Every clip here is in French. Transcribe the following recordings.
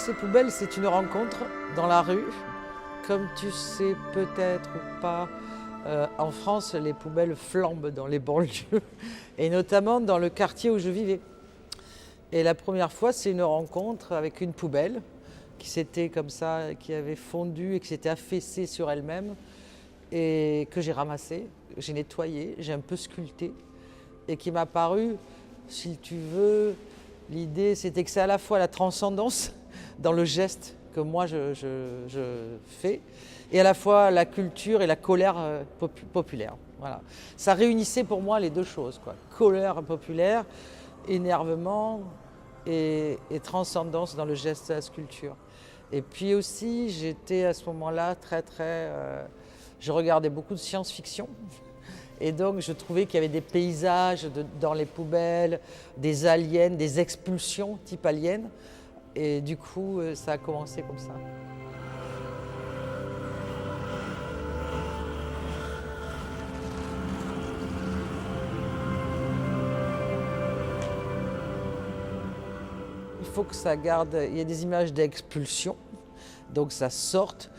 Ramasser poubelles, c'est une rencontre dans la rue. Comme tu sais peut-être ou pas, en France, les poubelles flambent dans les banlieues, et notamment dans le quartier où je vivais. Et la première fois, c'est une rencontre avec une poubelle qui s'était comme ça, qui avait fondu et qui s'était affaissée sur elle-même, et que j'ai ramassée, j'ai nettoyée, j'ai un peu sculpté, et qui m'a paru, si tu veux, l'idée c'était que c'est à la fois la transcendance dans le geste que moi je fais, et à la fois la culture et la colère populaire. Voilà. Ça réunissait pour moi les deux choses, quoi. Colère populaire, énervement et transcendance dans le geste de la sculpture. Et puis aussi, j'étais à ce moment-là je regardais beaucoup de science-fiction. Et donc, je trouvais qu'il y avait des paysages dans les poubelles, des aliens, des expulsions type aliens. Et du coup, ça a commencé comme ça. Il faut que ça garde, il y a des images d'expulsion, donc ça sorte.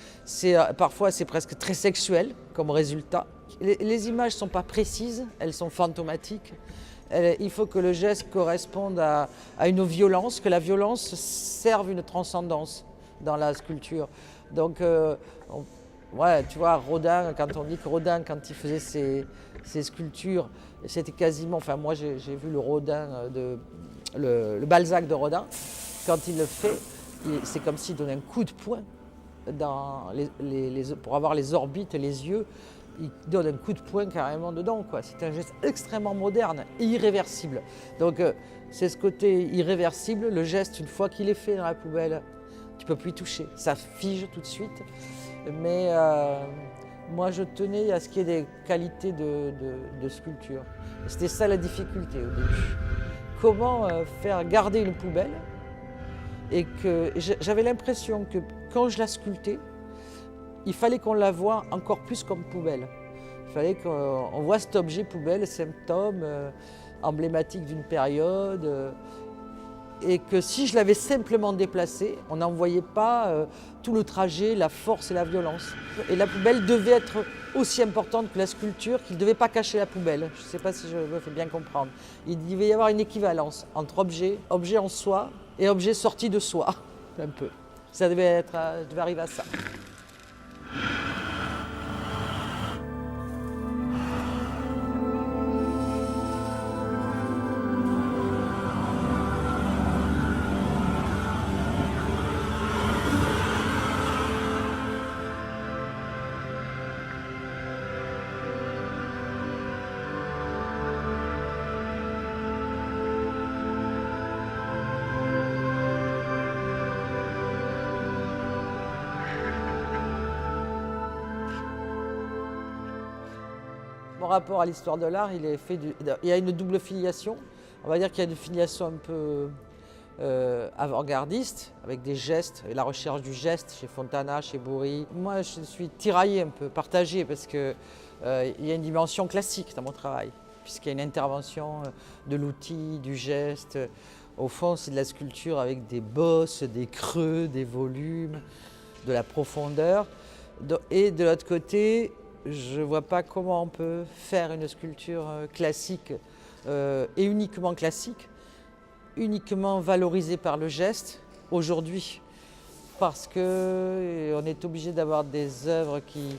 Parfois, c'est presque très sexuel comme résultat. Les images ne sont pas précises, elles sont fantomatiques. Il faut que le geste corresponde à une violence, que la violence serve une transcendance dans la sculpture. Donc, ouais, tu vois, Rodin, quand on dit que Rodin, quand il faisait ses sculptures, c'était quasiment, enfin moi j'ai vu le Rodin, le Balzac de Rodin, quand il le fait, c'est comme s'il donnait un coup de poing pour avoir les orbites, les yeux. Il donne un coup de poing carrément dedans, quoi. C'est un geste extrêmement moderne et irréversible. Donc c'est ce côté irréversible, le geste, une fois qu'il est fait dans la poubelle, tu ne peux plus y toucher, ça fige tout de suite. Mais moi je tenais à ce qu'il y ait des qualités de sculpture. C'était ça la difficulté au début. Comment faire garder une poubelle, et que j'avais l'impression que quand je la sculptais, il fallait qu'on la voie encore plus comme poubelle. Il fallait qu'on voit cet objet poubelle, symptôme emblématique d'une période, et que si je l'avais simplement déplacée, on n'en voyait pas tout le trajet, la force et la violence. Et la poubelle devait être aussi importante que la sculpture, qu'il ne devait pas cacher la poubelle. Je ne sais pas si je me fais bien comprendre. Il devait y avoir une équivalence entre objet en soi et objet sorti de soi, un peu. Ça devait arriver à ça. Mon rapport à l'histoire de l'art, il y a une double filiation. On va dire qu'il y a une filiation un peu avant-gardiste, avec des gestes, et la recherche du geste chez Fontana, chez Bourri. Moi, je suis tiraillée un peu, partagée, parce qu'il y a une dimension classique dans mon travail, puisqu'il y a une intervention de l'outil, du geste. Au fond, c'est de la sculpture avec des bosses, des creux, des volumes, de la profondeur. Et de l'autre côté, je ne vois pas comment on peut faire une sculpture classique et uniquement classique, uniquement valorisée par le geste aujourd'hui, parce qu'on est obligé d'avoir des œuvres qui,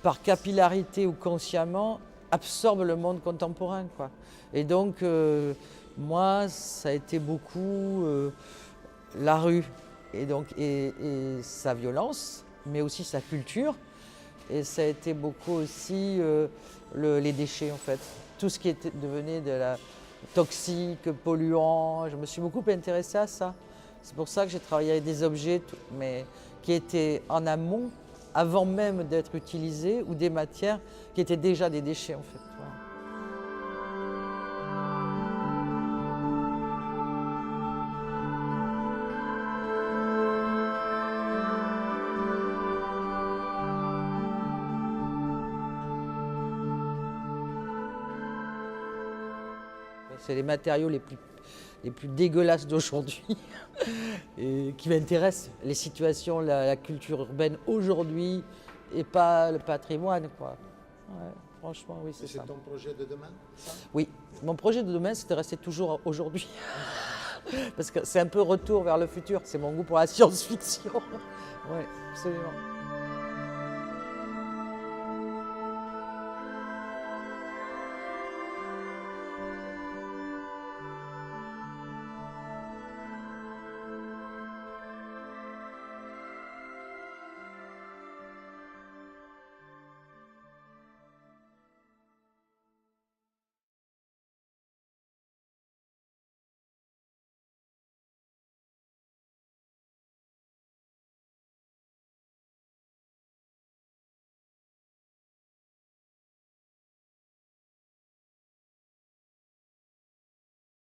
par capillarité ou consciemment, absorbent le monde contemporain, quoi. Et donc, moi, ça a été beaucoup la rue, et sa violence, mais aussi sa culture. Et ça a été beaucoup aussi les déchets, en fait. Tout ce qui devenait de la toxique, polluant. Je me suis beaucoup intéressée à ça. C'est pour ça que j'ai travaillé avec des objets mais qui étaient en amont, avant même d'être utilisés, ou des matières qui étaient déjà des déchets, en fait. Voilà. C'est les matériaux les plus les plus dégueulasses d'aujourd'hui et qui m'intéressent, les situations, la culture urbaine aujourd'hui et pas le patrimoine, quoi. Ouais, franchement, oui, c'est ça. C'est ton projet de demain, ça? Oui, mon projet de demain, c'est de rester toujours aujourd'hui. Parce que c'est un peu retour vers le futur, c'est mon goût pour la science-fiction. Oui, absolument.